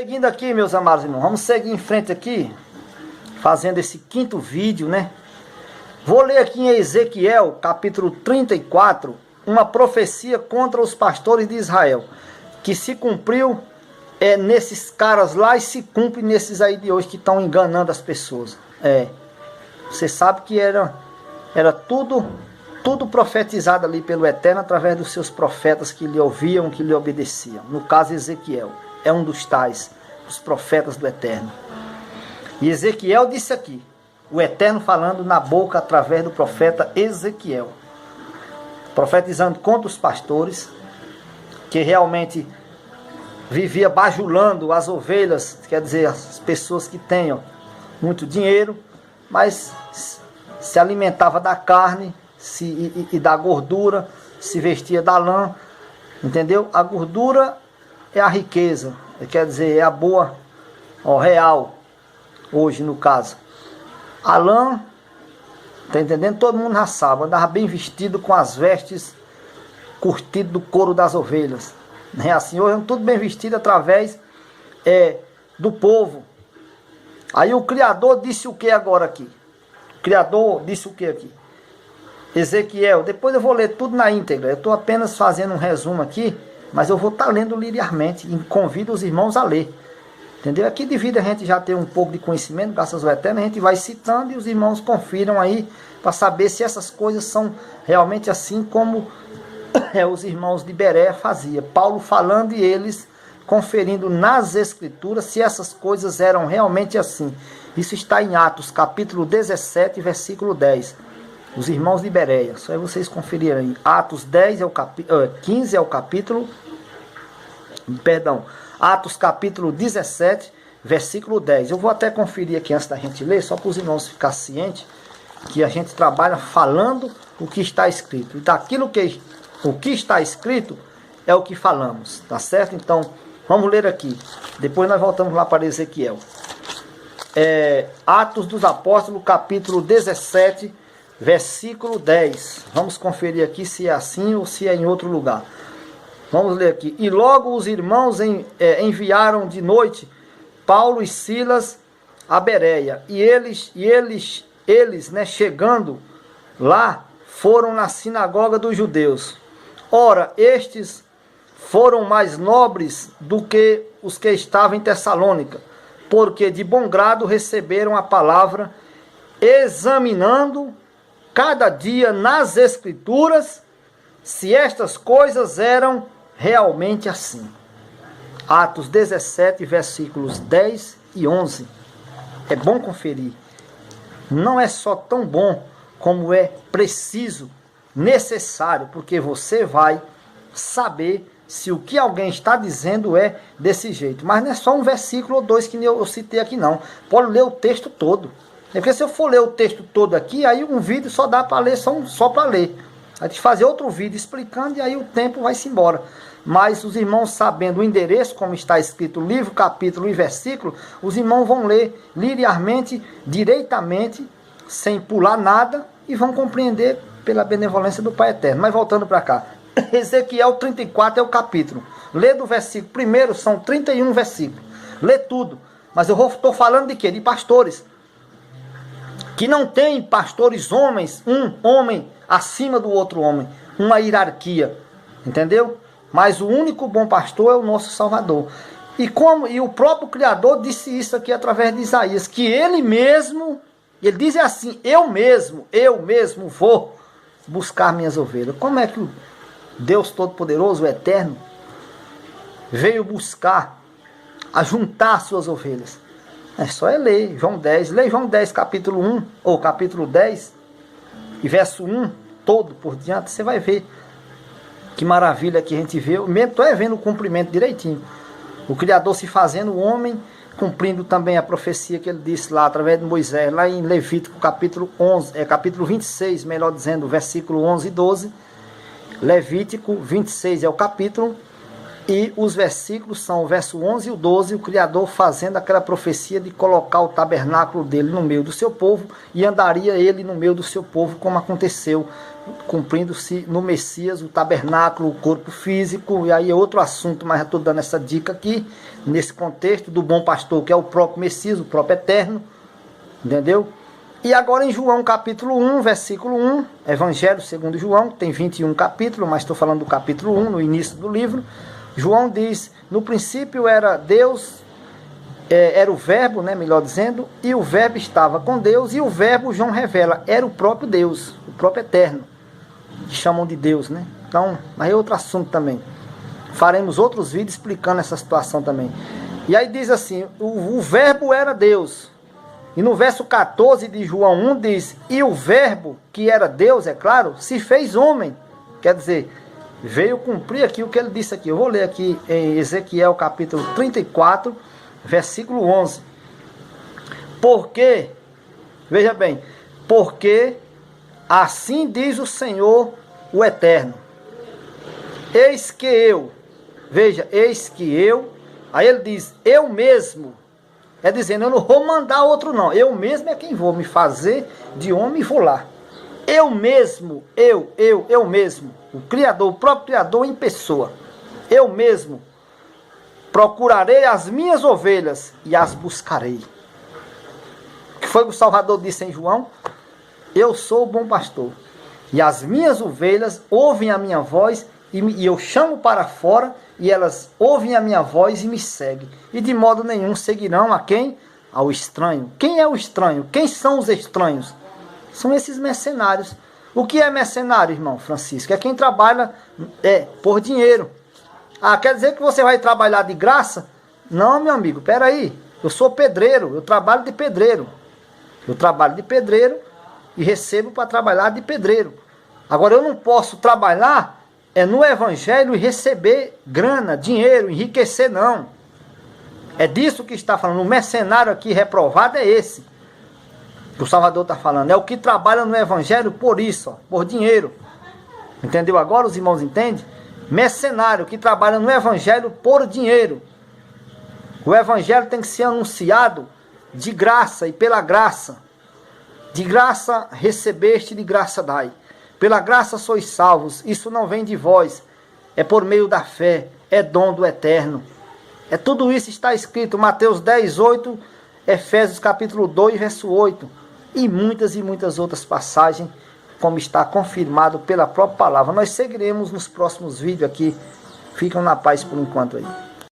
Seguindo aqui, meus amados irmãos, vamos seguir em frente aqui, fazendo esse quinto vídeo, né? Vou ler aqui em Ezequiel, capítulo 34, uma profecia contra os pastores de Israel, que se cumpriu nesses caras lá e se cumpre nesses aí de hoje que estão enganando as pessoas. Você sabe que era tudo profetizado ali pelo Eterno através dos seus profetas que lhe ouviam, que lhe obedeciam. No caso, Ezequiel é um dos tais, os profetas do Eterno. E Ezequiel disse aqui, o Eterno falando na boca através do profeta Ezequiel, profetizando contra os pastores, que realmente vivia bajulando as ovelhas, quer dizer, as pessoas que tenham muito dinheiro, mas se alimentava da carne e da gordura, se vestia da lã, entendeu? A gordura é a riqueza, quer dizer, é a boa, real, hoje no caso. A lã, tá entendendo? Todo mundo já sabe, andava bem vestido com as vestes curtidas do couro das ovelhas. Não é assim? Hoje tudo bem vestido através do povo. Aí o Criador disse o que agora aqui? O Criador disse o que aqui? Ezequiel, depois eu vou ler tudo na íntegra. Eu estou apenas fazendo um resumo aqui, mas eu vou estar lendo linearmente e convido os irmãos a ler. Entendeu? Aqui devido a gente já ter um pouco de conhecimento, graças ao Eterno, a gente vai citando e os irmãos confiram aí para saber se essas coisas são realmente assim como os irmãos de Bereia faziam. Paulo falando e eles conferindo nas Escrituras se essas coisas eram realmente assim. Isso está em Atos, capítulo 17, versículo 10. Os irmãos de Bereia, só é vocês conferirem. Atos 15 é o capítulo, Atos capítulo 17, versículo 10. Eu vou até conferir aqui antes da gente ler, só para os irmãos ficarem cientes que a gente trabalha falando o que está escrito. E daquilo o que está escrito é o que falamos, tá certo? Então, vamos ler aqui. Depois nós voltamos lá para Ezequiel. Atos dos Apóstolos, capítulo 17, versículo 10. Vamos conferir aqui se é assim ou se é em outro lugar. Vamos ler aqui. E logo os irmãos enviaram de noite Paulo e Silas a Bereia. E eles né, chegando lá, foram na sinagoga dos judeus. Ora, estes foram mais nobres do que os que estavam em Tessalônica, porque de bom grado receberam a palavra, examinando cada dia nas Escrituras se estas coisas eram realmente assim. Atos 17, versículos 10 e 11. É bom conferir. Não é só tão bom como é preciso, necessário, porque você vai saber se o que alguém está dizendo é desse jeito. Mas não é só um versículo ou dois que eu citei aqui não. Pode ler o texto todo. É porque se eu for ler o texto todo aqui, aí um vídeo só dá para ler, só para ler. Aí tem que fazer outro vídeo explicando e aí o tempo vai-se embora. Mas os irmãos sabendo o endereço, como está escrito, livro, capítulo e versículo, os irmãos vão ler linearmente, direitamente, sem pular nada, e vão compreender pela benevolência do Pai Eterno. Mas voltando para cá, Ezequiel 34 é o capítulo. Lê do versículo primeiro, são 31 versículos. Lê tudo. Mas eu estou falando de quê? De pastores. Que não tem pastores homens, um homem acima do outro homem, uma hierarquia, entendeu? Mas o único bom pastor é o nosso Salvador. E o próprio Criador disse isso aqui através de Isaías, que ele mesmo, ele diz assim, eu mesmo vou buscar minhas ovelhas. Como é que o Deus Todo-Poderoso, o Eterno, veio buscar, ajuntar suas ovelhas? É só ler João 10. Lê João 10, capítulo 1, ou capítulo 10, e verso 1, todo por diante, você vai ver que maravilha que a gente vê. Mesmo estou vendo o cumprimento direitinho. O Criador se fazendo homem, cumprindo também a profecia que ele disse lá, através de Moisés, lá em Levítico, capítulo 11, capítulo 26, melhor dizendo, versículo 11 e 12. Levítico 26 é o capítulo, E os versículos são o verso 11 e o 12, o Criador fazendo aquela profecia de colocar o tabernáculo dele no meio do seu povo, e andaria ele no meio do seu povo, como aconteceu, cumprindo-se no Messias o tabernáculo, o corpo físico. E aí é outro assunto, mas já estou dando essa dica aqui, nesse contexto do bom pastor, que é o próprio Messias, o próprio Eterno, entendeu? E agora em João capítulo 1, versículo 1, Evangelho segundo João, tem 21 capítulos, mas estou falando do capítulo 1, no início do livro. João diz, no princípio era Deus, era o verbo, né, melhor dizendo, e o verbo estava com Deus, e o verbo, João revela, era o próprio Deus, o próprio Eterno, que chamam de Deus, né? Então, mas é outro assunto também. Faremos outros vídeos explicando essa situação também. E aí diz assim, o verbo era Deus. E no verso 14 de João 1 diz, e o verbo, que era Deus, é claro, se fez homem. Quer dizer, veio cumprir aqui o que ele disse aqui. Eu vou ler aqui em Ezequiel capítulo 34, versículo 11. Porque, veja bem, porque assim diz o Senhor, o Eterno. Eis que eu, veja, eis que eu, aí ele diz, eu mesmo, é dizendo, eu não vou mandar outro não, eu mesmo é quem vou me fazer de homem e vou lá. Eu mesmo, eu mesmo, o Criador, o próprio Criador em pessoa, eu mesmo procurarei as minhas ovelhas e as buscarei. O que foi que o Salvador disse em João? Eu sou o bom pastor, e as minhas ovelhas ouvem a minha voz, e eu chamo para fora, e elas ouvem a minha voz e me seguem. E de modo nenhum seguirão a quem? Ao estranho. Quem é o estranho? Quem são os estranhos? São esses mercenários. O que é mercenário, irmão Francisco? É quem trabalha por dinheiro. Ah, quer dizer que você vai trabalhar de graça? Não, meu amigo, peraí. Eu sou pedreiro, eu trabalho de pedreiro. Eu trabalho de pedreiro e recebo para trabalhar de pedreiro. Agora, eu não posso trabalhar no Evangelho e receber grana, dinheiro, enriquecer, não. É disso que está falando. O mercenário aqui reprovado é esse que o Salvador está falando. É o que trabalha no Evangelho por isso, ó, por dinheiro. Entendeu agora? Os irmãos entendem? Mercenário que trabalha no Evangelho por dinheiro. O Evangelho tem que ser anunciado de graça e pela graça. De graça recebeste, de graça dai. Pela graça sois salvos. Isso não vem de vós. É por meio da fé. É dom do Eterno. É tudo isso está escrito. Mateus 10, 8. Efésios capítulo 2, verso 8. E muitas outras passagens, como está confirmado pela própria palavra. Nós seguiremos nos próximos vídeos aqui. Ficam na paz por enquanto aí.